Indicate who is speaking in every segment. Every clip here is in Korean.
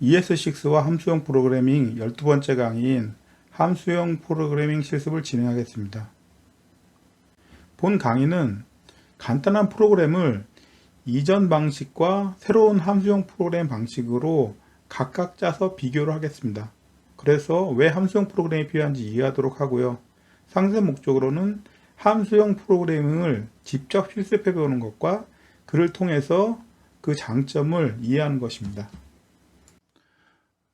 Speaker 1: ES6와 함수형 프로그래밍 12번째 강의인 함수형 프로그래밍 실습을 진행하겠습니다. 본 강의는 간단한 프로그램을 이전 방식과 새로운 함수형 프로그램 방식으로 각각 짜서 비교를 하겠습니다. 그래서 왜 함수형 프로그램이 필요한지 이해하도록 하고요. 상세 목적으로는 함수형 프로그래밍을 직접 실습해 보는 것과 그를 통해서 그 장점을 이해하는 것입니다.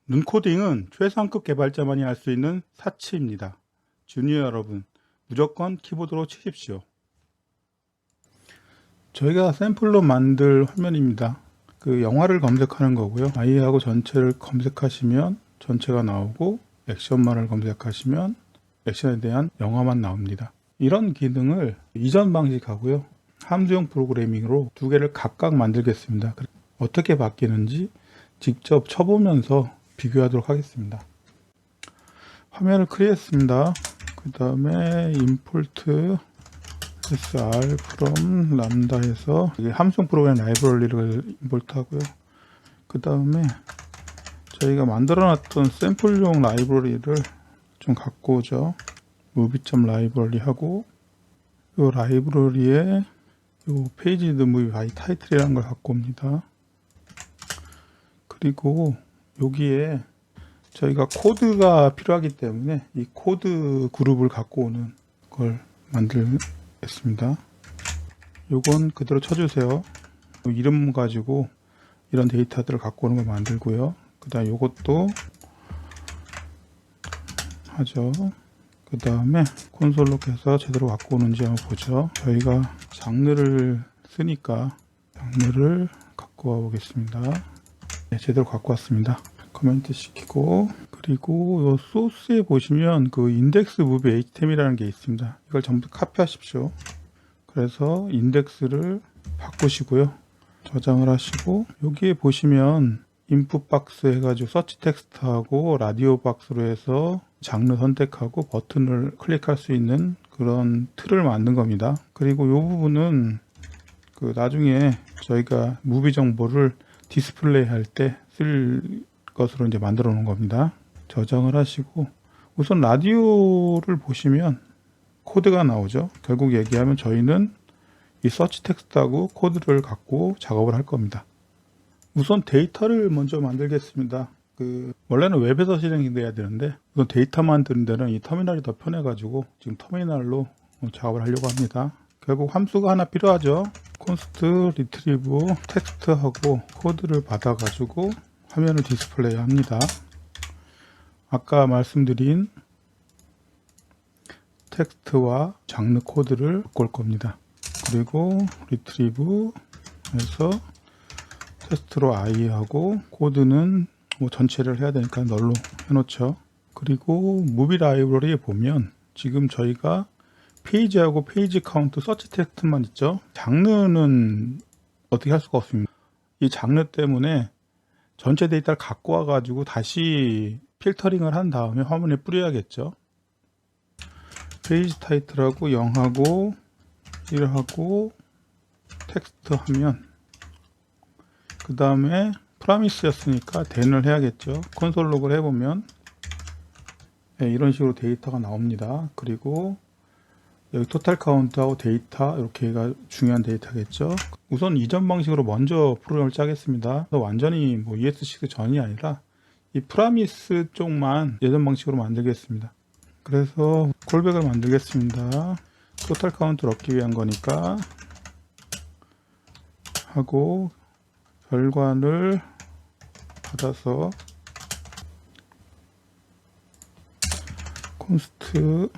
Speaker 1: 눈코딩은 최상급 개발자만이 할 수 있는 사치입니다. 주니어 여러분, 무조건 키보드로 치십시오. 저희가 샘플로 만들 화면입니다. 그 영화를 검색하는 거고요. 아이하고 전체를 검색하시면 전체가 나오고, 액션만을 검색하시면 액션에 대한 영화만 나옵니다. 이런 기능을 이전 방식하고요, 함수형 프로그래밍으로 두 개를 각각 만들겠습니다. 어떻게 바뀌는지 직접 쳐보면서 비교하도록 하겠습니다. 화면을 크리했습니다. 그 다음에 import sr from 람다에서 함수형 프로그램 라이브러리를 임포트 하고요. 그 다음에 저희가 만들어 놨던 샘플용 라이브러리를 좀 갖고 오죠. movie.library 하고, 이 라이브러리에 이 페이지드 무비 바이 타이틀이라는 걸 갖고 옵니다. 그리고 여기에 저희가 코드가 필요하기 때문에 이 코드 그룹을 갖고 오는 걸 만들겠습니다. 요건 그대로 쳐주세요. 이름 가지고 이런 데이터들을 갖고 오는 걸 만들고요. 그 다음 요것도 하죠. 그 다음에 콘솔로 해서 제대로 갖고 오는지 한번 보죠. 저희가 장르를 쓰니까 장르를 갖고 와 보겠습니다. 네, 제대로 갖고 왔습니다. 커멘트 시키고, 그리고 요 소스에 보시면 그 인덱스 무비 html이라는 게 있습니다. 이걸 전부 카피하십시오. 그래서 인덱스를 바꾸시고요. 저장을 하시고, 여기에 보시면 인풋 박스 해가지고 서치 텍스트하고 라디오 박스로 해서 장르 선택하고 버튼을 클릭할 수 있는 그런 틀을 만든 겁니다. 그리고 이 부분은 그 나중에 저희가 무비 정보를 디스플레이 할 때 쓸 것으로 이제 만들어 놓은 겁니다. 저장을 하시고, 우선 라디오를 보시면 코드가 나오죠. 결국 얘기하면 저희는 이 서치 텍스트하고 코드를 갖고 작업을 할 겁니다. 우선 데이터를 먼저 만들겠습니다. 원래는 웹에서 실행돼야 되는데, 우선 데이터 만드는 데는 이 터미널이 더 편해가지고 지금 터미널로 작업을 하려고 합니다. 결국 함수가 하나 필요하죠. const retrieve 텍스트하고 코드를 받아가지고 화면을 디스플레이 합니다. 아까 말씀드린 텍스트와 장르 코드를 바꿀 겁니다. 그리고 retrieve 해서 텍스트로 i하고 코드는 뭐 전체를 해야 되니까 널로 해놓죠. 그리고 무비 라이브러리에 보면 지금 저희가 페이지하고 페이지 카운트 서치 텍스트만 있죠. 장르는 어떻게 할 수가 없습니다. 이 장르 때문에 전체 데이터를 갖고 와가지고 다시 필터링을 한 다음에 화면에 뿌려야겠죠. 페이지 타이틀하고 0하고 1하고 텍스트 하면, 그 다음에 프라미스였으니까 then을 해야겠죠. 콘솔 로그를 해보면 네, 이런 식으로 데이터가 나옵니다. 그리고 여기 토탈 카운트하고 데이터, 이렇게가 중요한 데이터겠죠. 우선 이전 방식으로 먼저 프로그램을 짜겠습니다. 완전히 뭐 ES6 전이 아니라 이 프라미스 쪽만 예전 방식으로 만들겠습니다. 그래서 콜백을 만들겠습니다. 토탈 카운트를 얻기 위한 거니까 하고, 결과를 받아서 const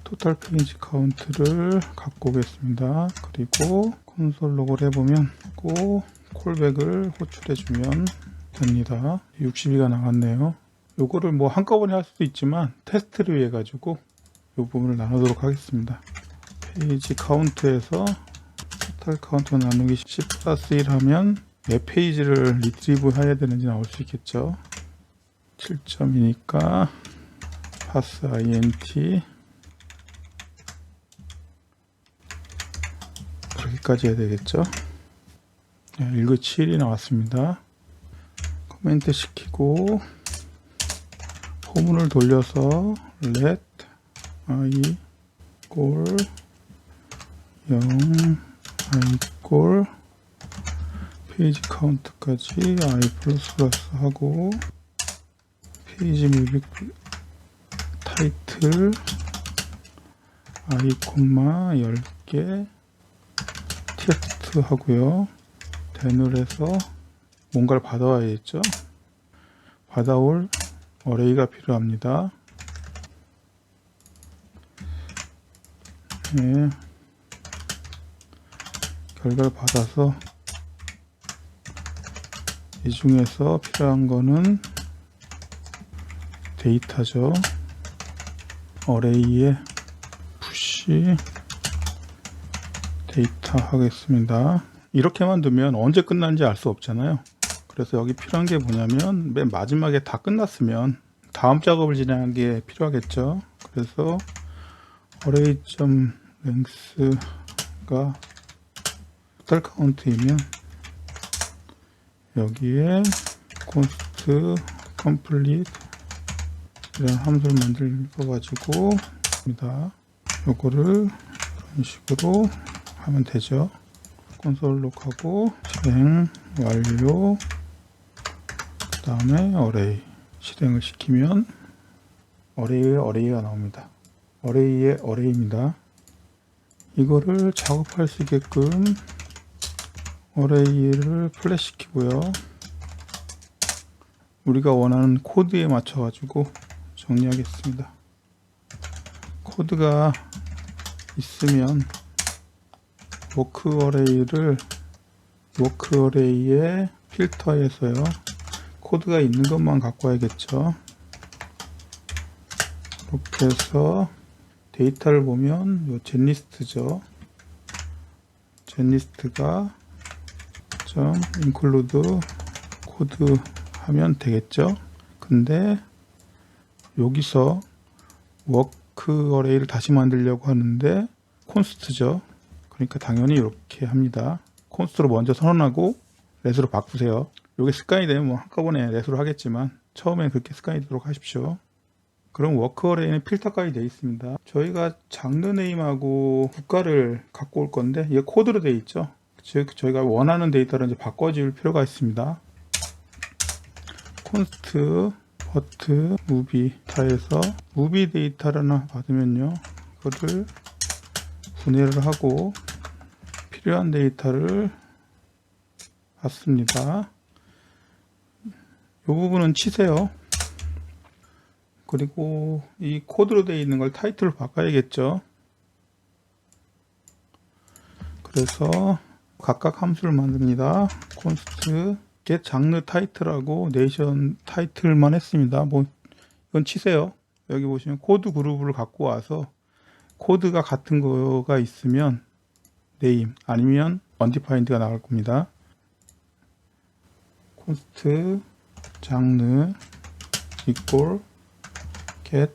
Speaker 1: 토탈 페이지 카운트를 갖고 오겠습니다. 그리고 콘솔 로그를 해보면 콜백을 호출해주면 됩니다. 62가 나왔네요. 요거를 뭐 한꺼번에 할 수도 있지만 테스트를 위해 가지고 이 부분을 나누도록 하겠습니다. 페이지 카운트에서 토탈 카운트 나누기 10 플러스 1 하면 몇 페이지를 리트리브 해야 되는지 나올 수 있겠죠. 7점이니까 pass int 그렇게까지 해야 되겠죠. 네, 1그 7이 나왔습니다. 코멘트 시키고 포문을 돌려서 let I 꼴 0 I 꼴 페이지 카운트까지 I 플러스 하고 페이지 뮤비 타이틀 I 콤마 10개 텍스트 하고요. den을 해서 뭔가를 받아와야겠죠. 받아올 어레이가 필요합니다. 네. 결과를 받아서 이 중에서 필요한 거는 데이터죠. 어레이에 푸시 데이터 하겠습니다. 이렇게만 두면 언제 끝나는지 알 수 없잖아요. 그래서 여기 필요한 게 뭐냐면 맨 마지막에 다 끝났으면 다음 작업을 진행하는 게 필요하겠죠. 그래서 array.length가 total count이면 여기에 const complete 이런 함수를 만들어 가지고 입니다. 요거를 이런 식으로 하면 되죠. 콘솔 록하고 실행 완료, 그 다음에 어레이 실행을 시키면 어레이에 어레이가 나옵니다. 어레이에 어레이입니다. 이거를 작업할 수 있게끔 어레이를 플래시 시키고요. 우리가 원하는 코드에 맞춰 가지고 정리하겠습니다. 코드가 있으면 워크 어레이에 필터에서요 코드가 있는 것만 갖고 와야겠죠. 이렇게 해서 데이터를 보면 요 젠리스트죠. 젠리스트가 include 코드 하면 되겠죠. 근데 여기서 워크 어레이를 다시 만들려고 하는데 콘스트죠. 그러니까 당연히 이렇게 합니다. 콘스트로 먼저 선언하고 렛으로 바꾸세요. 이게 습관이 되면 뭐 한꺼번에 렛으로 하겠지만 처음엔 그렇게 습관이 되도록 하십시오. 그럼 워크 어레이는 필터까지 되어 있습니다. 저희가 장르 네임하고 국가를 갖고 올 건데 이게 코드로 되어 있죠. 즉 저희가 원하는 데이터를 이제 바꿔줄 필요가 있습니다. 콘스트 버트 무비 타에서 무비 데이터를 하나 받으면요 그거를 분해를 하고 필요한 데이터를 받습니다. 이 부분은 치세요. 그리고 이 코드로 되어 있는 걸 타이틀로 바꿔야겠죠. 그래서 각각 함수를 만듭니다. const get 장르 타이틀하고 네이션 타이틀만 했습니다. 뭐 이건 치세요. 여기 보시면 코드 그룹을 갖고 와서 코드가 같은 거가 있으면 name 아니면 undefined가 나올 겁니다. const 장르 equal get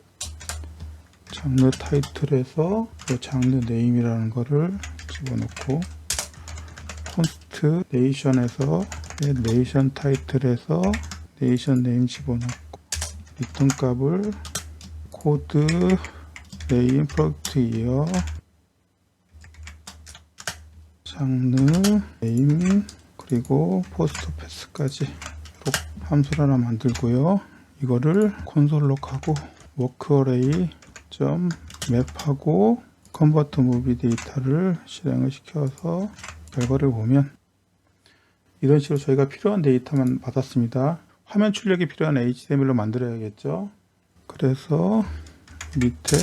Speaker 1: 장르 타이틀에서 장르 name이라는 거를 집어넣고 const nation에서 nation 타이틀에서 nation name 집어넣고 리턴 값을 코드 name product year 장르 name 그리고 포스트 패스까지 함수를 하나 만들고요. 이거를 콘솔 록하고 워크 어레이 점 맵하고 컨버트 무비 데이터를 실행을 시켜서 결과를 보면 이런 식으로 저희가 필요한 데이터만 받았습니다. 화면 출력이 필요한 HTML로 만들어야겠죠. 그래서 밑에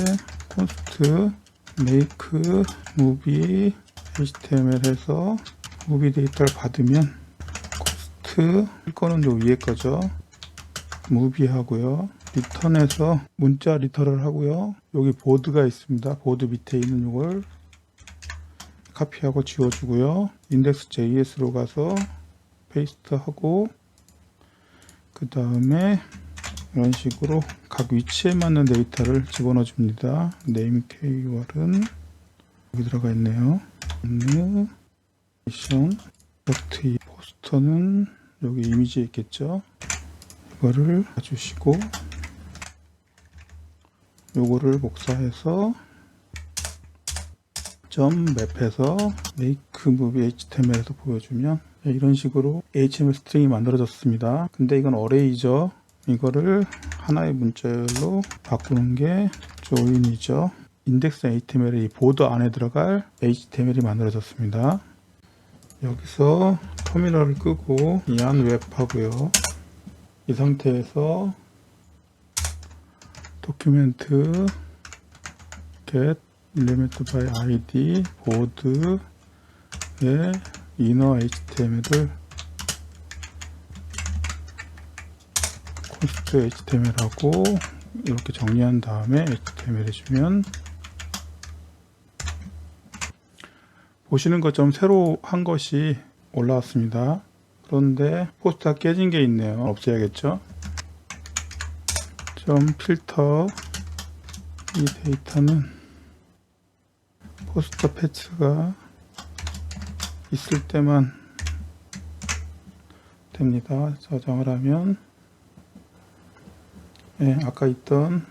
Speaker 1: const make movie HTML 해서 무비 데이터를 받으면 const 이거는 요 위에 거죠. 무비 하고요. 리턴에서 문자 리턴을 하고요. 여기 보드가 있습니다. 보드 밑에 있는 이걸 카피하고 지워주고요. index.js로 가서 페이스트하고 그 다음에 이런 식으로 각 위치에 맞는 데이터를 집어넣어 줍니다. name keyword은 여기 들어가 있네요. 포스터는 여기 이미지에 있겠죠. 이거를 주시고 요거를 복사해서 점 맵해서 make movie html에서 보여주면 이런 식으로 HTML 스트링이 만들어졌습니다. 근데 이건 어레이죠. 이거를 하나의 문자열로 바꾸는 게 조인이죠. 인덱스 HTML이 이 보드 안에 들어갈 HTML이 만들어졌습니다. 여기서 터미널을 끄고 이안 웹 하고요. 이 상태에서 도큐멘트 get element by id 보드의 inner html을 const html하고 이렇게 정리한 다음에 html 해주면 보시는 것처럼 새로 한 것이 올라왔습니다. 그런데 포스트가 깨진 게 있네요. 없애야겠죠. 점 필터 이 데이터는 포스터 패치가 있을 때만 됩니다. 저장을 하면 아까 있던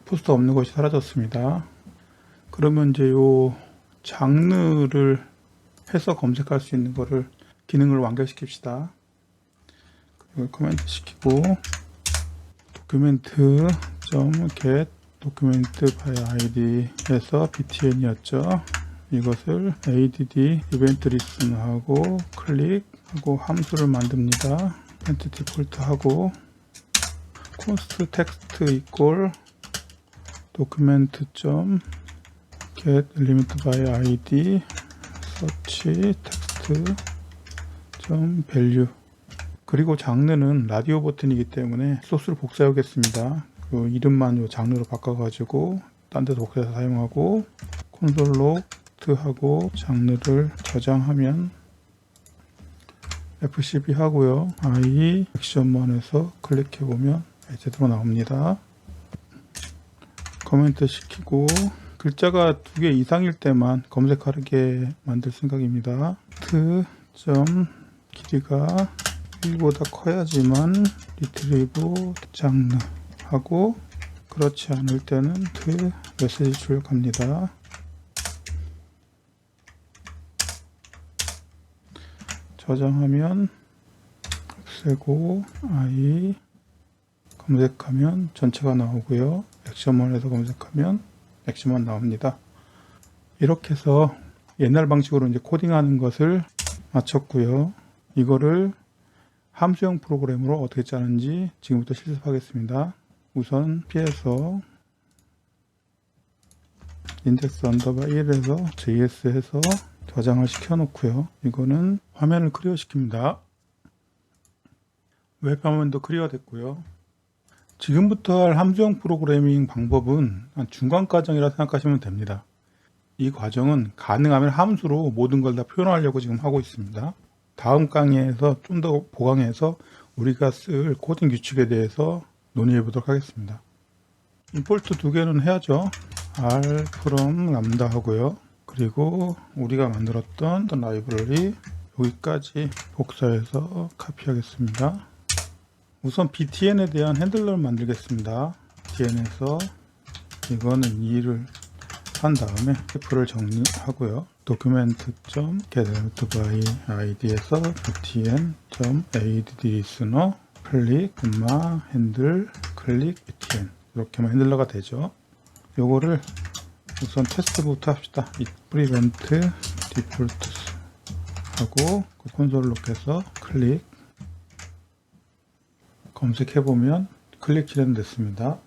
Speaker 1: 포스터 없는 것이 사라졌습니다. 그러면 이제 요 장르를 해서 검색할 수 있는 거를 기능을 완결시킵시다. 그리고 코멘트 시키고 도큐멘트 .get 도큐멘트 by id에서 btn이었죠. 이것을 add 이벤트 리슨 하고 클릭하고 함수를 만듭니다. 이벤트 디폴트 하고 const text equal 도큐멘트 get element by id search text value 그리고 장르는 라디오 버튼이기 때문에 소스를 복사하겠습니다. 그 이름만 요 장르로 바꿔가지고 딴 데서 복사해서 사용하고 콘솔 로그하고 장르를 저장하면 F12 하고요. I 액션만에서 클릭해보면 제대로 나옵니다. 코멘트 시키고 글자가 2개 이상일 때만 검색하게 만들 생각입니다. 길이가 1보다 커야지만 리트리브 장르 하고 그렇지 않을 때는 메시지 출력합니다. 저장하면 없애고 I 검색하면 전체가 나오고요. 액션만에서 검색하면 액션만 나옵니다. 이렇게 해서 옛날 방식으로 이제 코딩하는 것을 마쳤고요. 이거를 함수형 프로그램으로 어떻게 짜는지 지금부터 실습하겠습니다. 우선 P에서 인덱스 언더바 1에서 JS 해서 저장을 시켜 놓고요. 이거는 화면을 클리어 시킵니다. 웹화면도 클리어 됐고요. 지금부터 할 함수형 프로그래밍 방법은 중간 과정이라 생각하시면 됩니다. 이 과정은 가능하면 함수로 모든 걸 다 표현하려고 지금 하고 있습니다. 다음 강의에서 좀 더 보강해서 우리가 쓸 코딩 규칙에 대해서 논의해 보도록 하겠습니다. 임포트 2개는 해야죠. r from 람다 하고요. 그리고 우리가 만들었던 라이브러리 여기까지 복사해서 카피하겠습니다. 우선 btn에 대한 핸들러를 만들겠습니다. btn에서 이거는 2를 한 다음에 F를 정리하고요. document.get element by id에서 btn.add listener 클릭, 핸들, 클릭, btn 이렇게만 핸들러가 되죠. 요거를 우선 테스트부터 합시다. prevent defaults 하고 콘솔 로그에서 클릭 검색해보면 클릭 실행됐습니다.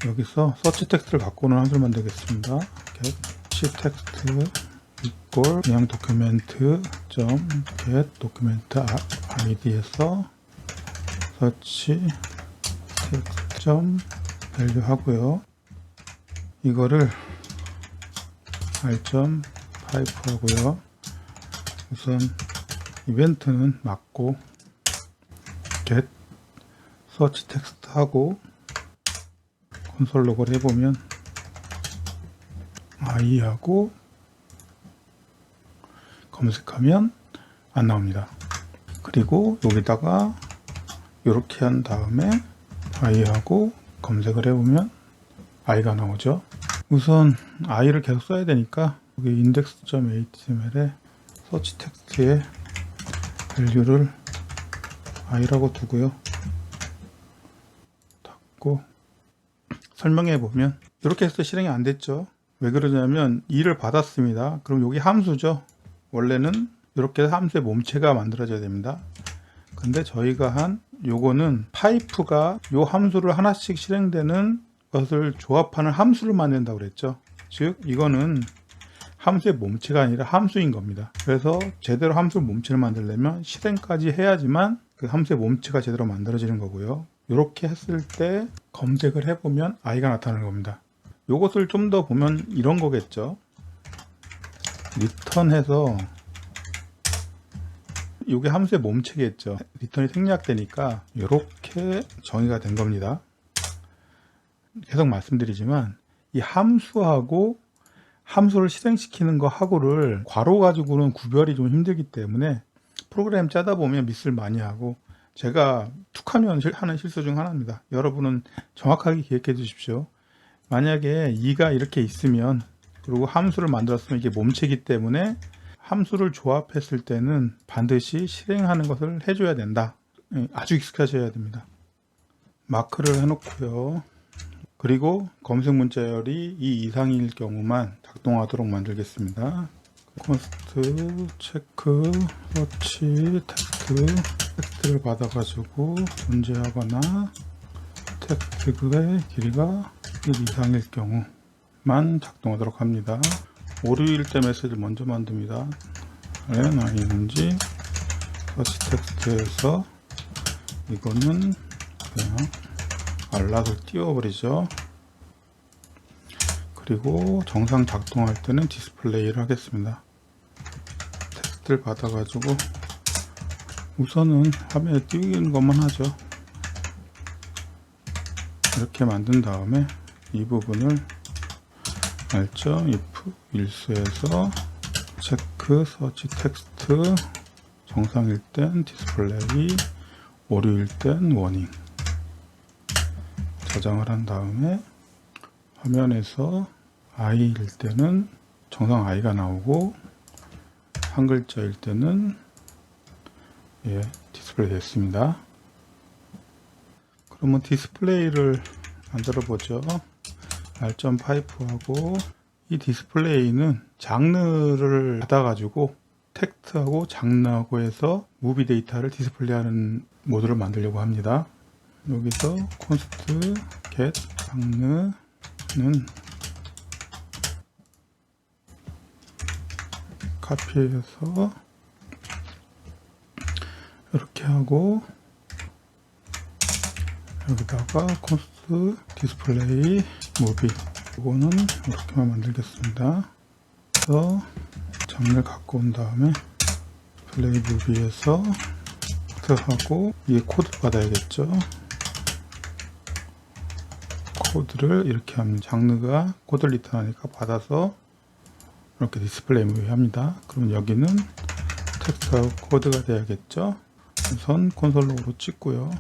Speaker 1: 여기서 서치 텍스트를 갖고 오는 함수를 만들겠습니다. get text equal 그냥 도큐멘트 get 도큐멘트 id에서 서치 text value 하고요. 이거를 r.pipe 하고요. 우선 이벤트는 맞고 get 서치 텍스트 하고 콘솔 로그를 해보면 i하고 검색하면 안 나옵니다. 그리고 여기다가 이렇게 한 다음에 i하고 검색을 해보면 i가 나오죠. 우선 i를 계속 써야 되니까 여기 index.html에 서치 텍스트에 밸류를 i라고 두고요. 닫고 설명해 보면 이렇게 해서 실행이 안 됐죠. 왜 그러냐면 2를 받았습니다. 그럼 여기 함수죠. 원래는 이렇게 함수의 몸체가 만들어져야 됩니다. 근데 저희가 한 요거는 파이프가 요 함수를 하나씩 실행되는 것을 조합하는 함수를 만든다고 그랬죠. 즉 이거는 함수의 몸체가 아니라 함수인 겁니다. 그래서 제대로 함수 몸체를 만들려면 실행까지 해야지만 그 함수의 몸체가 제대로 만들어지는 거고요. 이렇게 했을 때 검색을 해보면 i가 나타나는 겁니다. 요것을 좀 더 보면 이런 거겠죠. 리턴해서 이게 함수의 몸체겠죠. 리턴이 생략되니까 이렇게 정의가 된 겁니다. 계속 말씀드리지만 이 함수하고 함수를 실행시키는 거 하고를 괄호 가지고는 구별이 좀 힘들기 때문에 프로그램 짜다 보면 미스를 많이 하고 제가 툭하면 하는 실수 중 하나입니다. 여러분은 정확하게 기억해 주십시오. 만약에 2가 이렇게 있으면 그리고 함수를 만들었으면 이게 몸체이기 때문에 함수를 조합했을 때는 반드시 실행하는 것을 해줘야 된다. 아주 익숙하셔야 됩니다. 마크를 해놓고요. 그리고 검색 문자열이 2 이상일 경우만 작동하도록 만들겠습니다. 콘스트 체크 서치 텍스트를 받아가지고 존재하거나 텍스트의 길이가 1 이상일 경우만 작동하도록 합니다. 오류일 때 메시지를 먼저 만듭니다. ing 서치 텍스트에서 이거는 그냥 알락을 띄워버리죠. 그리고 정상 작동할 때는 디스플레이를 하겠습니다. 텍스트를 받아가지고 우선은 화면에 띄우는 것만 하죠. 이렇게 만든 다음에 이 부분을 알죠? if 일수에서 체크 서치 텍스트 정상일 땐 디스플레이 오류일 땐 워닝 저장을 한 다음에 화면에서 i일 때는 정상 i가 나오고 한 글자일 때는 디스플레이 됐습니다. 그러면 디스플레이를 만들어 보죠. r.파이프하고 이 디스플레이는 장르를 받아가지고 텍스트하고 장르하고 해서 무비 데이터를 디스플레이하는 모드를 만들려고 합니다. 여기서 const get 장르는 카피해서 이렇게 하고 여기다가 const display movie 이거는 이렇게만 만들겠습니다. 그래서 장르를 갖고 온 다음에 플레이 무비에서 하고 위에 코드 받아야겠죠. 코드를 이렇게 하면 장르가 코드를 리턴하니까 받아서 이렇게 디스플레이 무비 합니다. 그럼 여기는 텍스트하고 코드가 돼야겠죠. 우선 콘솔 로그로 찍고요.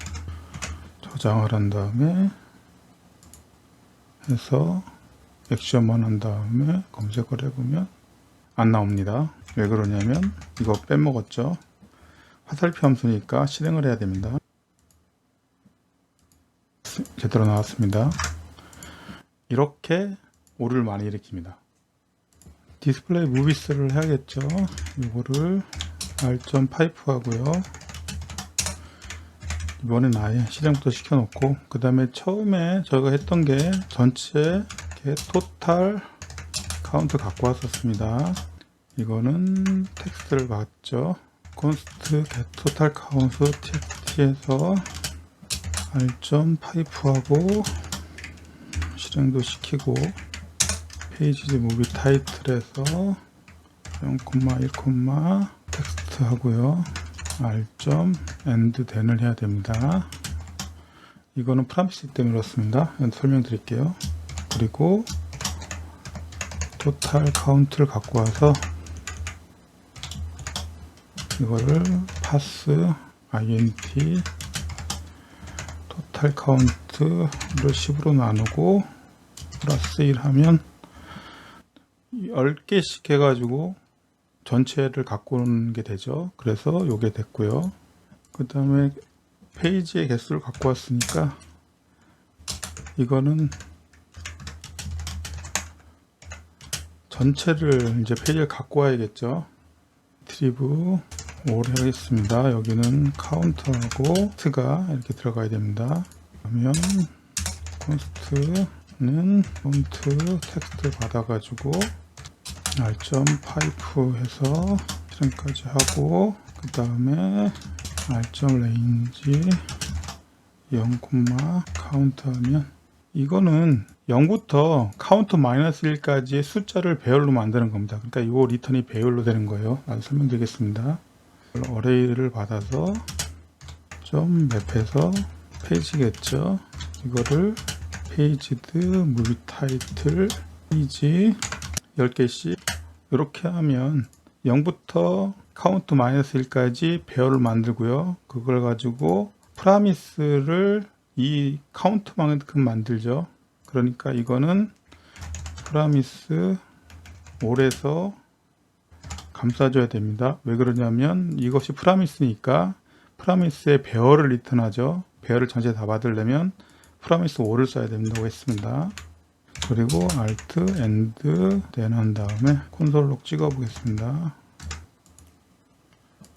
Speaker 1: 저장을 한 다음에 해서 액션만 한 다음에 검색을 해보면 안 나옵니다. 왜 그러냐면 이거 빼먹었죠. 화살표 함수니까 실행을 해야 됩니다. 제대로 나왔습니다. 이렇게 오류를 많이 일으킵니다. 디스플레이 무비스를 해야겠죠. 이거를 r.파이프 하고요. 이번엔 아예 실행부터 시켜놓고 그 다음에 처음에 저희가 했던 게 전체 토탈 카운트 갖고 왔었습니다. 이거는 텍스트를 봤죠. const get total count txt에서 r.파이프하고 실행도 시키고 페이지 무비 타이틀에서 0,1, 텍스트 하고요. r.end then을 해야 됩니다. 이거는 프라미스 때문에 그렇습니다. 설명드릴게요. 그리고 토탈 카운트를 갖고 와서 이거를 pass int 토탈 카운트를 10으로 나누고 플러스 1 하면 10개씩 해가지고 전체를 갖고 오는 게 되죠. 그래서 요게 됐고요. 그 다음에 페이지의 개수를 갖고 왔으니까 이거는 전체를 이제 페이지를 갖고 와야겠죠. 리트리브 오래 하겠습니다. 여기는 카운트하고 텍스트가 이렇게 들어가야 됩니다. 그러면 콘스트는 폰트 텍스트 받아가지고 r.pipe 해서 실행까지 하고 그 다음에 r.range 0, 카운트 하면 이거는 0부터 카운트 마이너스 1까지의 숫자를 배열로 만드는 겁니다. 그러니까 이 리턴이 배열로 되는 거예요. 나도 설명드리겠습니다. 어레이를 받아서 좀 맵해서 페이지겠죠. 이거를 페이지드 무비 타이틀 페이지 10개씩 이렇게 하면 0부터 카운트 마이너스 1까지 배열을 만들고요. 그걸 가지고 프라미스를 이 카운트만큼 만들죠. 그러니까 이거는 프라미스 올에서 감싸줘야 됩니다. 왜 그러냐면 이것이 프라미스니까 프라미스의 배열을 리턴하죠. 배열을 전체 다 받으려면 프라미스 5를 써야 된다고 했습니다. 그리고 Alt, End, then 한 다음에 콘솔 록 찍어 보겠습니다.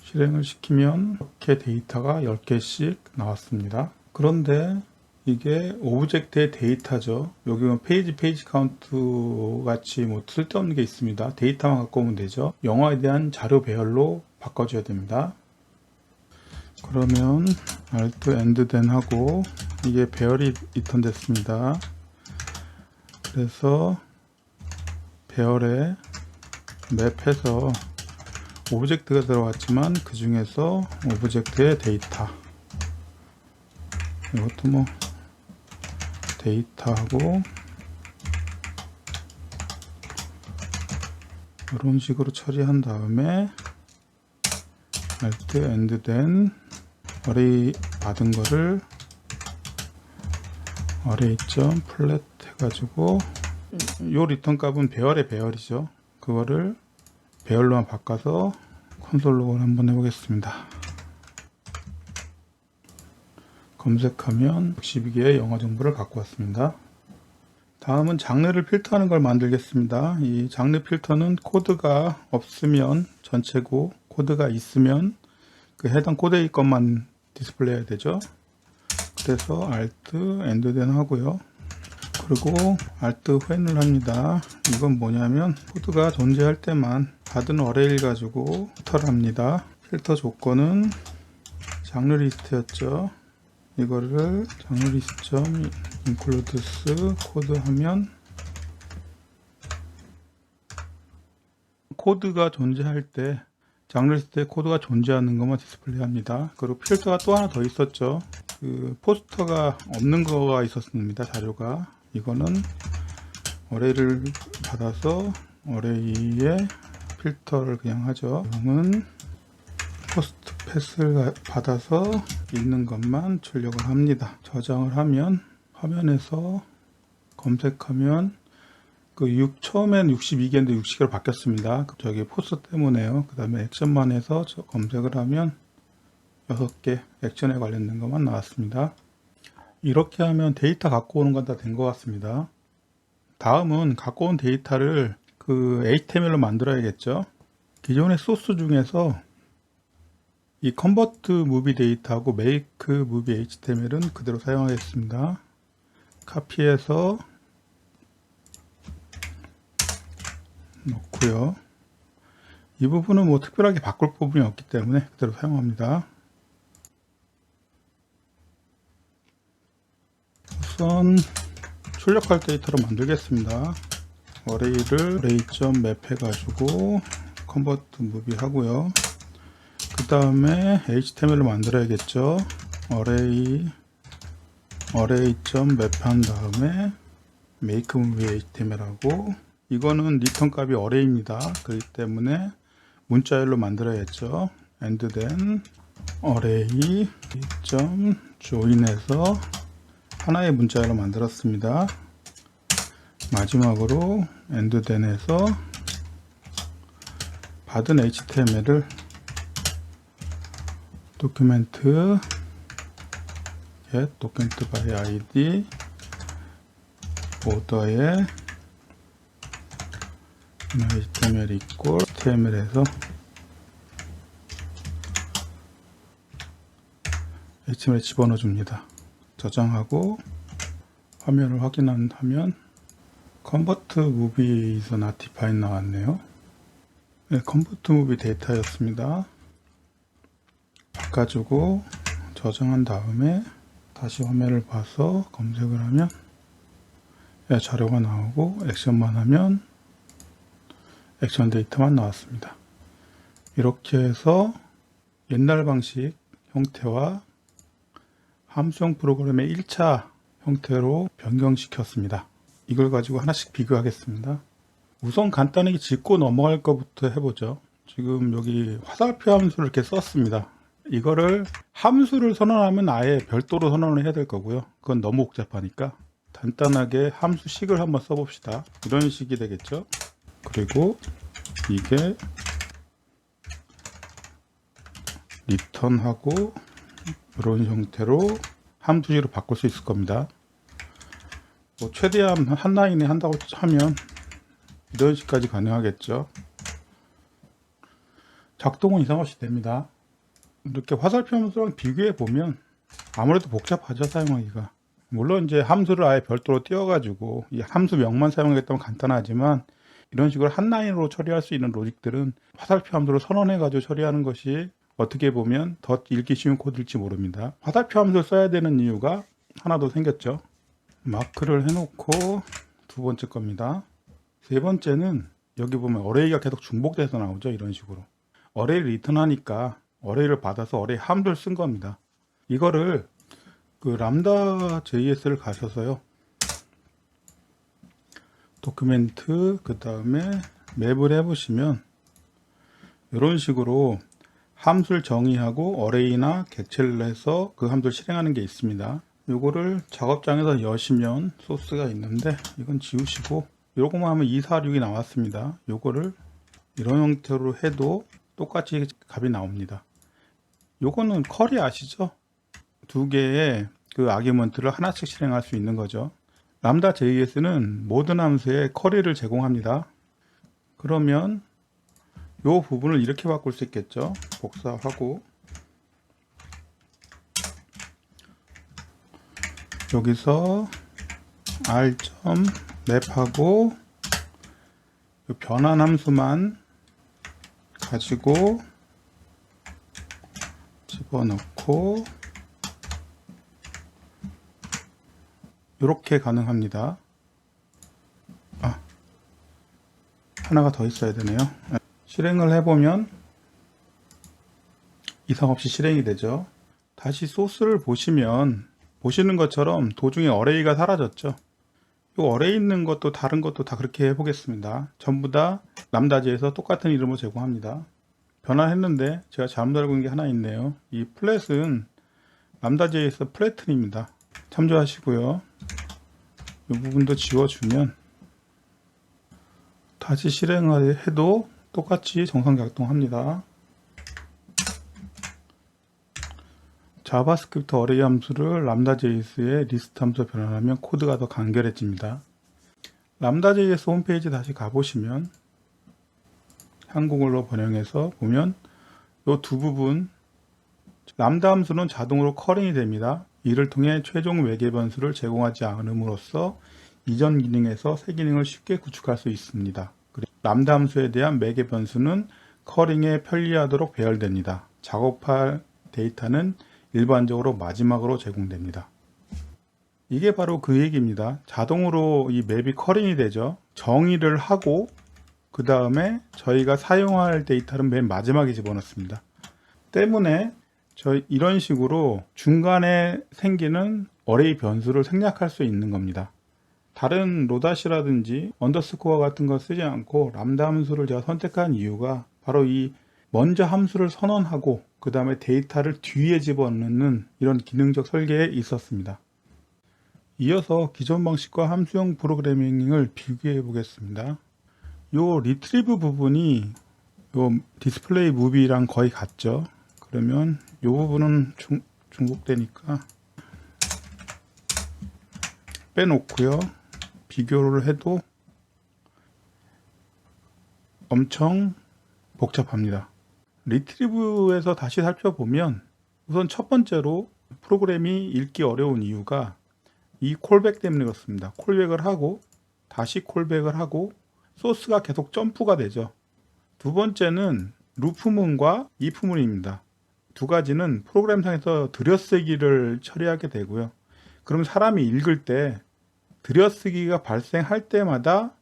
Speaker 1: 실행을 시키면 이렇게 데이터가 10개씩 나왔습니다. 그런데 이게 오브젝트의 데이터죠. 여기 페이지 카운트 같이 뭐 쓸데없는 게 있습니다. 데이터만 갖고 오면 되죠. 영화에 대한 자료 배열로 바꿔줘야 됩니다. 그러면 Alt, End, then 하고 이게 배열이 리턴 됐습니다. 그래서 배열에 맵해서 오브젝트가 들어왔지만 그 중에서 오브젝트의 데이터 이것도 뭐 데이터하고 이런 식으로 처리한 다음에 Alt, End, then 어레이 받은 거를 array.flat 해가지고 요 리턴 값은 배열의 배열이죠. 그거를 배열로만 바꿔서 콘솔 로그를 한번 해보겠습니다. 검색하면 62개의 영어 정보를 갖고 왔습니다. 다음은 장르를 필터하는 걸 만들겠습니다. 이 장르 필터는 코드가 없으면 전체고 코드가 있으면 그 해당 코드의 것만 디스플레이 해야 되죠. 그래서 Alt, End, then 하고요. 그리고 Alt when을 합니다. 이건 뭐냐면 코드가 존재할 때만 받은 어레이를 가지고 필터를 합니다. 필터 조건은 장르 리스트였죠. 이거를 장르 리스트 includes 코드 하면 코드가 존재할 때 장르 리스트에 코드가 존재하는 것만 디스플레이 합니다. 그리고 필터가 또 하나 더 있었죠. 그 포스터가 없는 거가 있었습니다. 자료가 이거는 어레이를 받아서 어레이에 필터를 그냥 하죠. 이거는 포스트 패스를 받아서 있는 것만 출력을 합니다. 저장을 하면 화면에서 검색하면 처음엔 62개인데 60개로 바뀌었습니다. 저기 포스트 때문에요. 그 다음에 액션만 해서 검색을 하면 6개 액션에 관련된 것만 나왔습니다. 이렇게 하면 데이터 갖고 오는 건 다 된 것 같습니다. 다음은 갖고 온 데이터를 그 HTML로 만들어야겠죠. 기존의 소스 중에서 이 컨버트 무비 데이터하고 make 무비 HTML은 그대로 사용하겠습니다. 카피해서 넣고요. 이 부분은 뭐 특별하게 바꿀 부분이 없기 때문에 그대로 사용합니다. 우선 출력할 데이터로 만들겠습니다. 어레이를 array.map 해가지고 컨버트 무비 하고요. 그 다음에 HTML을 만들어야겠죠. array.map 한 다음에 make movie HTML 하고 이거는 리턴 값이 어레이입니다. 그렇기 때문에 문자열로 만들어야겠죠. and then array.join 해서 하나의 문자열로 만들었습니다. 마지막으로 엔드덴에서 받은 HTML을 도큐멘트 get document by id 오더에 HTML equal HTML에서 HTML 집어넣어 줍니다. 저장하고 화면을 확인하면 convert movie is not defined 나왔네요. 네, convert movie 데이터였습니다. 바꿔주고 저장한 다음에 다시 화면을 봐서 검색을 하면 자료가 나오고 액션만 하면 액션 데이터만 나왔습니다. 이렇게 해서 옛날 방식 형태와 함수형 프로그램의 1차 형태로 변경시켰습니다. 이걸 가지고 하나씩 비교하겠습니다. 우선 간단하게 짚고 넘어갈 것부터 해보죠. 지금 여기 화살표 함수를 이렇게 썼습니다. 이거를 함수를 선언하면 아예 별도로 선언을 해야 될 거고요. 그건 너무 복잡하니까 간단하게 함수식을 한번 써봅시다. 이런 식이 되겠죠. 그리고 이게 리턴하고 이런 형태로 함수식으로 바꿀 수 있을 겁니다. 뭐 최대한 한 라인에 한다고 하면 이런 식까지 가능하겠죠. 작동은 이상 없이 됩니다. 이렇게 화살표 함수랑 비교해 보면 아무래도 복잡하죠, 사용하기가. 물론 이제 함수를 아예 별도로 띄워가지고 이 함수명만 사용하겠다면 간단하지만 이런 식으로 한 라인으로 처리할 수 있는 로직들은 화살표 함수를 선언해가지고 처리하는 것이 어떻게 보면 더 읽기 쉬운 코드일지 모릅니다. 화살표 함수를 써야 되는 이유가 하나 더 생겼죠. 마크를 해놓고 두 번째 겁니다. 세 번째는 여기 보면 어레이가 계속 중복돼서 나오죠. 이런 식으로 어레이를 리턴하니까 어레이를 받아서 어레이 함수를 쓴 겁니다. 이거를 그 람다 JS를 가셔서요, 도큐멘트 그 다음에 맵을 해보시면 이런 식으로 함수를 정의하고 어레이나 객체를 해서 그 함수를 실행하는 게 있습니다. 요거를 작업장에서 여시면 소스가 있는데 이건 지우시고 요거만 하면 246이 나왔습니다. 요거를 이런 형태로 해도 똑같이 값이 나옵니다. 요거는 쿼리 아시죠? 두 개의 그 아규먼트를 하나씩 실행할 수 있는 거죠. 람다 JS는 모든 함수에 쿼리를 제공합니다. 그러면 요 부분을 이렇게 바꿀 수 있겠죠. 복사하고 여기서 r.맵하고 변환 함수만 가지고 집어넣고 이렇게 가능합니다. 하나가 더 있어야 되네요. 실행을 해보면 이상 없이 실행이 되죠. 다시 소스를 보시면 보시는 것처럼 도중에 어레이가 사라졌죠. 이 어레이 있는 것도 다른 것도 다 그렇게 해보겠습니다. 전부 다 람다지에서 똑같은 이름을 제공합니다. 변환했는데 제가 잘못 알고 있는 게 하나 있네요. 이 플랫은 람다지에서 플랫은입니다. 참조하시고요. 이 부분도 지워주면 다시 실행을 해도 똑같이 정상 작동합니다. 자바스크립트 어레이 함수를 람다.js의 리스트 함수로 변환하면 코드가 더 간결해집니다. 람다.js 홈페이지 다시 가보시면 한국어로 번역해서 보면 이 두 부분 람다 함수는 자동으로 커링이 됩니다. 이를 통해 최종 외계 변수를 제공하지 않음으로써 이전 기능에서 새 기능을 쉽게 구축할 수 있습니다. 람다 함수에 대한 매개 변수는 커링에 편리하도록 배열됩니다. 작업할 데이터는 일반적으로 마지막으로 제공됩니다. 이게 바로 그 얘기입니다. 자동으로 이 맵이 커링이 되죠. 정의를 하고 그 다음에 저희가 사용할 데이터는 맨 마지막에 집어넣습니다. 때문에 이런 식으로 중간에 생기는 어레이 변수를 생략할 수 있는 겁니다. 다른 로닷이라든지 언더스코어 같은 거 쓰지 않고 람다 함수를 제가 선택한 이유가 바로 이 먼저 함수를 선언하고 그 다음에 데이터를 뒤에 집어넣는 이런 기능적 설계에 있었습니다. 이어서 기존 방식과 함수형 프로그래밍을 비교해 보겠습니다. 요 리트리브 부분이 요 디스플레이 무비랑 거의 같죠. 그러면 요 부분은 중복되니까 빼놓고요. 비교를 해도 엄청 복잡합니다. 리트리브에서 다시 살펴보면 우선 첫 번째로 프로그램이 읽기 어려운 이유가 이 콜백 때문에 그렇습니다. 콜백을 하고 다시 콜백을 하고 소스가 계속 점프가 되죠. 두 번째는 루프문과 if문입니다. 두 가지는 프로그램상에서 들여쓰기를 처리하게 되고요. 그럼 사람이 읽을 때 들여쓰기가 발생할 때마다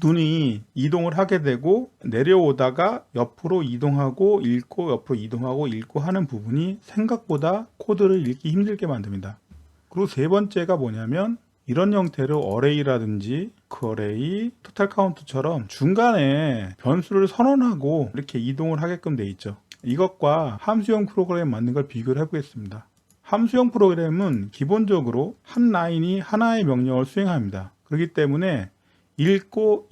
Speaker 1: 눈이 이동을 하게 되고 내려오다가 옆으로 이동하고 읽고 옆으로 이동하고 읽고 하는 부분이 생각보다 코드를 읽기 힘들게 만듭니다. 그리고 세 번째가 뭐냐면 이런 형태로 어레이라든지 쿼레이, 토탈 카운트처럼 중간에 변수를 선언하고 이렇게 이동을 하게끔 돼 있죠. 이것과 함수형 프로그램 만든 걸 비교를 해보겠습니다. 함수형 프로그램은 기본적으로 한 라인이 하나의 명령을 수행합니다. 그렇기 때문에 읽고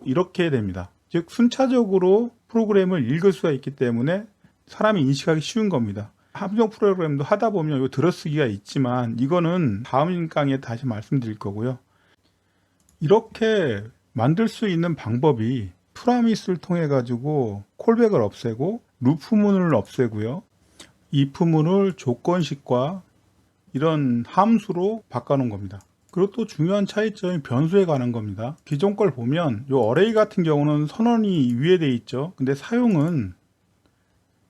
Speaker 1: 이렇게 됩니다. 즉 순차적으로 프로그램을 읽을 수가 있기 때문에 사람이 인식하기 쉬운 겁니다. 함수형 프로그램도 하다 보면 요 들어쓰기가 있지만 이거는 다음 강의에 다시 말씀드릴 거고요. 이렇게 만들 수 있는 방법이 프라미스를 통해 가지고 콜백을 없애고 루프문을 없애고요. if문을 조건식과 이런 함수로 바꿔놓은 겁니다. 그리고 또 중요한 차이점이 변수에 관한 겁니다. 기존 걸 보면 이 어레이 같은 경우는 선언이 위에 돼 있죠. 근데 사용은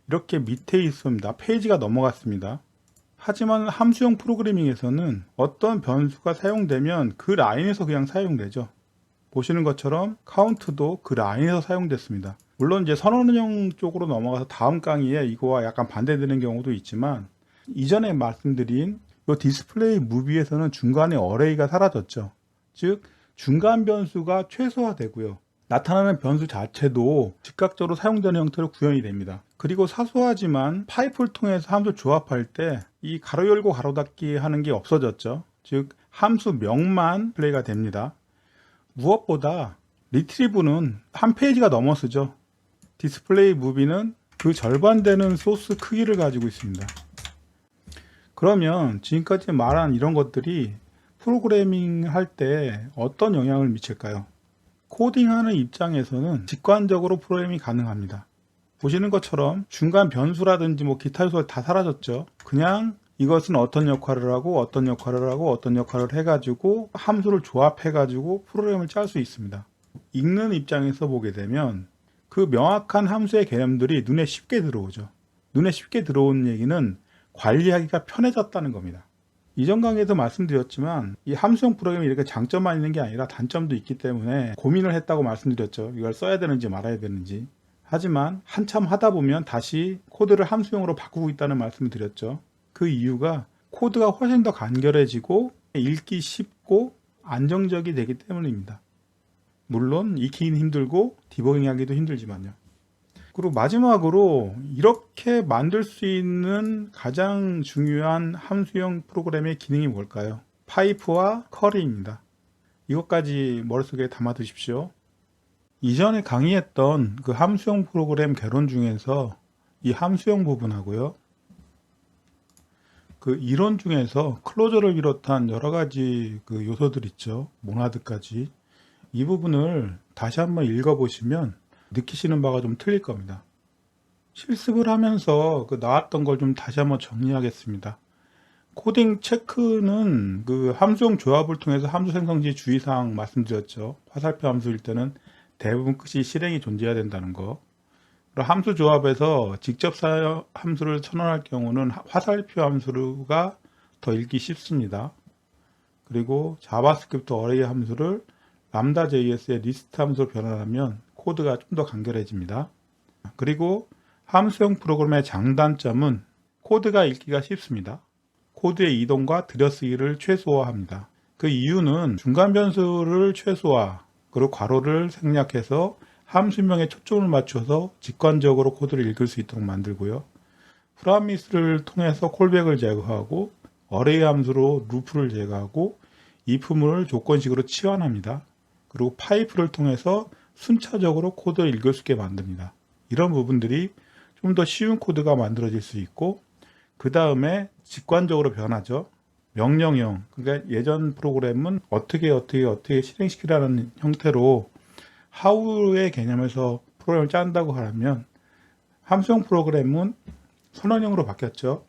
Speaker 1: 이렇게 밑에 있습니다. 페이지가 넘어갔습니다. 하지만 함수형 프로그래밍에서는 어떤 변수가 사용되면 그 라인에서 그냥 사용되죠. 보시는 것처럼 카운트도 그 라인에서 사용됐습니다. 물론 이제 선언형 쪽으로 넘어가서 다음 강의에 이거와 약간 반대되는 경우도 있지만 이전에 말씀드린 이 디스플레이 무비에서는 중간에 어레이가 사라졌죠. 즉 중간 변수가 최소화되고요. 나타나는 변수 자체도 즉각적으로 사용되는 형태로 구현이 됩니다. 그리고 사소하지만 파이프를 통해서 함수 조합할 때 이 가로 열고 가로 닫기 하는 게 없어졌죠. 즉 함수명만 플레이가 됩니다. 무엇보다 리트리브는 한 페이지가 넘어서죠. 디스플레이 무비는 그 절반 되는 소스 크기를 가지고 있습니다. 그러면 지금까지 말한 이런 것들이 프로그래밍 할 때 어떤 영향을 미칠까요? 코딩하는 입장에서는 직관적으로 프로그래밍이 가능합니다. 보시는 것처럼 중간 변수라든지 기타 요소가 다 사라졌죠. 그냥 이것은 어떤 역할을 하고 어떤 역할을 하고 어떤 역할을 해가지고 함수를 조합해가지고 프로그램을 짤 수 있습니다. 읽는 입장에서 보게 되면 그 명확한 함수의 개념들이 눈에 쉽게 들어오죠. 눈에 쉽게 들어오는 얘기는 관리하기가 편해졌다는 겁니다. 이전 강의에도 말씀드렸지만 이 함수형 프로그램이 이렇게 장점만 있는 게 아니라 단점도 있기 때문에 고민을 했다고 말씀드렸죠. 이걸 써야 되는지 말아야 되는지. 하지만 한참 하다 보면 다시 코드를 함수형으로 바꾸고 있다는 말씀을 드렸죠. 그 이유가 코드가 훨씬 더 간결해지고 읽기 쉽고 안정적이 되기 때문입니다. 물론 익히기는 힘들고 디버깅하기도 힘들지만요. 그리고 마지막으로 이렇게 만들 수 있는 가장 중요한 함수형 프로그램의 기능이 뭘까요? 파이프와 쿼리입니다. 이것까지 머릿속에 담아 두십시오. 이전에 강의했던 그 함수형 프로그램 개론 중에서 이 함수형 부분하고요. 그 이론 중에서 클로저를 비롯한 여러 가지 그 요소들 있죠. 모나드까지. 이 부분을 다시 한번 읽어보시면 느끼시는 바가 좀 틀릴 겁니다. 실습을 하면서 그 나왔던 걸 좀 다시 한번 정리하겠습니다. 코딩 체크는 그 함수형 조합을 통해서 함수 생성시 주의사항 말씀드렸죠. 화살표 함수일 때는 대부분 끝이 실행이 존재해야 된다는 거. 함수 조합에서 직접 사용 함수를 선언할 경우는 화살표 함수가 더 읽기 쉽습니다. 그리고 자바스크립트 어레이 함수를 람다.js의 리스트 함수로 변환하면 코드가 좀 더 간결해집니다. 그리고 함수형 프로그램의 장단점은 코드가 읽기가 쉽습니다. 코드의 이동과 들여쓰기를 최소화합니다. 그 이유는 중간 변수를 최소화, 그리고 괄호를 생략해서 함수명에 초점을 맞춰서 직관적으로 코드를 읽을 수 있도록 만들고요. 프라미스를 통해서 콜백을 제거하고 어레이 함수로 루프를 제거하고 if문을 조건식으로 치환합니다. 그리고 파이프를 통해서 순차적으로 코드를 읽을 수 있게 만듭니다. 이런 부분들이 좀 더 쉬운 코드가 만들어질 수 있고, 그 다음에 직관적으로 변하죠. 명령형, 그러니까 예전 프로그램은 어떻게 실행시키라는 형태로 how의 개념에서 프로그램을 짠다고 하면, 함수형 프로그램은 선언형으로 바뀌었죠.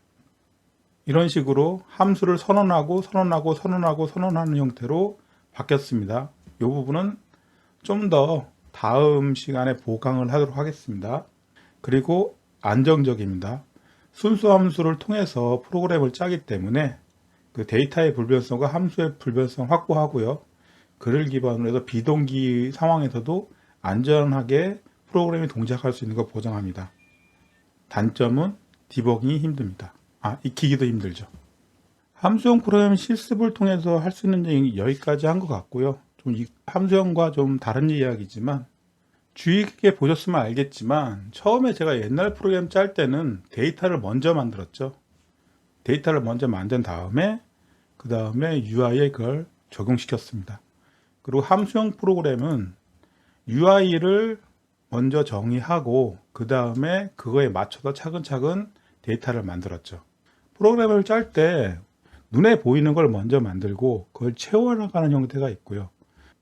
Speaker 1: 이런 식으로 함수를 선언하는 형태로 바뀌었습니다. 이 부분은 좀 더 다음 시간에 보강을 하도록 하겠습니다. 그리고 안정적입니다. 순수 함수를 통해서 프로그램을 짜기 때문에 그 데이터의 불변성과 함수의 불변성 확보하고요. 그를 기반으로 해서 비동기 상황에서도 안전하게 프로그램이 동작할 수 있는 걸 보장합니다. 단점은 디버깅이 힘듭니다. 익히기도 힘들죠. 함수형 프로그램 실습을 통해서 할 수 있는 얘기 여기까지 한 것 같고요. 좀 함수형과 좀 다른 이야기지만 주의 깊게 보셨으면 알겠지만, 처음에 제가 옛날 프로그램 짤 때는 데이터를 먼저 만들었죠. 데이터를 먼저 만든 다음에 그 다음에 UI에 그걸 적용시켰습니다. 그리고 함수형 프로그램은 UI를 먼저 정의하고 그 다음에 그거에 맞춰서 차근차근 데이터를 만들었죠. 프로그램을 짤 때 눈에 보이는 걸 먼저 만들고 그걸 채워나가는 형태가 있고요.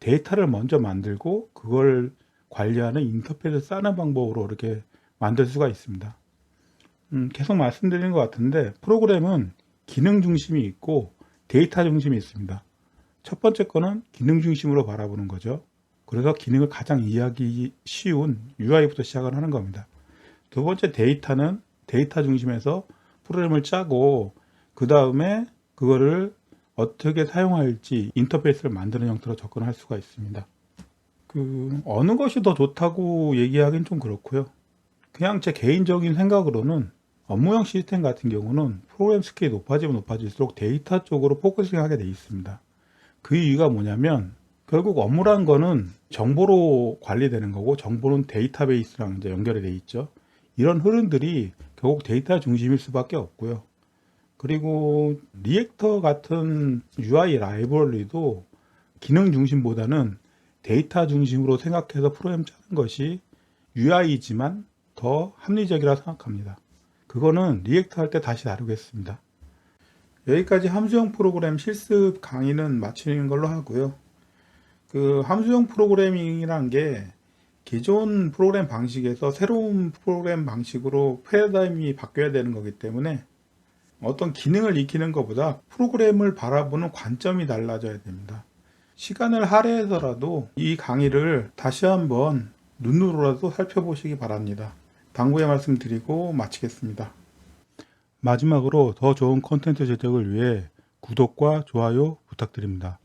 Speaker 1: 데이터를 먼저 만들고 그걸 관리하는 인터페이스 짜는 방법으로 이렇게 만들 수가 있습니다. 계속 말씀드리는 것 같은데, 프로그램은 기능 중심이 있고 데이터 중심이 있습니다. 첫 번째 거는 기능 중심으로 바라보는 거죠. 그래서 기능을 가장 이해하기 쉬운 UI부터 시작을 하는 겁니다. 두 번째 데이터는 데이터 중심에서 프로그램을 짜고 그 다음에 그거를 어떻게 사용할지 인터페이스를 만드는 형태로 접근할 수가 있습니다. 어느 것이 더 좋다고 얘기하기는 좀 그렇고요. 그냥 제 개인적인 생각으로는 업무형 시스템 같은 경우는 프로그램 스케일이 높아지면 높아질수록 데이터 쪽으로 포커싱 하게 돼 있습니다. 그 이유가 뭐냐면, 결국 업무란 거는 정보로 관리되는 거고, 정보는 데이터베이스랑 이제 연결이 돼 있죠. 이런 흐름들이 결국 데이터 중심일 수밖에 없고요. 그리고 리액터 같은 UI 라이브러리도 기능 중심보다는 데이터 중심으로 생각해서 프로그램 짜는 것이 UI이지만 더 합리적이라 생각합니다. 그거는 리액터 할 때 다시 다루겠습니다. 여기까지 함수형 프로그램 실습 강의는 마치는 걸로 하고요. 함수형 프로그래밍이란 게 기존 프로그램 방식에서 새로운 프로그램 방식으로 패러다임이 바뀌어야 되는 거기 때문에 어떤 기능을 익히는 것보다 프로그램을 바라보는 관점이 달라져야 됩니다. 시간을 할애해서라도 이 강의를 다시 한번 눈으로라도 살펴보시기 바랍니다. 당부의 말씀 드리고 마치겠습니다. 마지막으로 더 좋은 콘텐츠 제작을 위해 구독과 좋아요 부탁드립니다.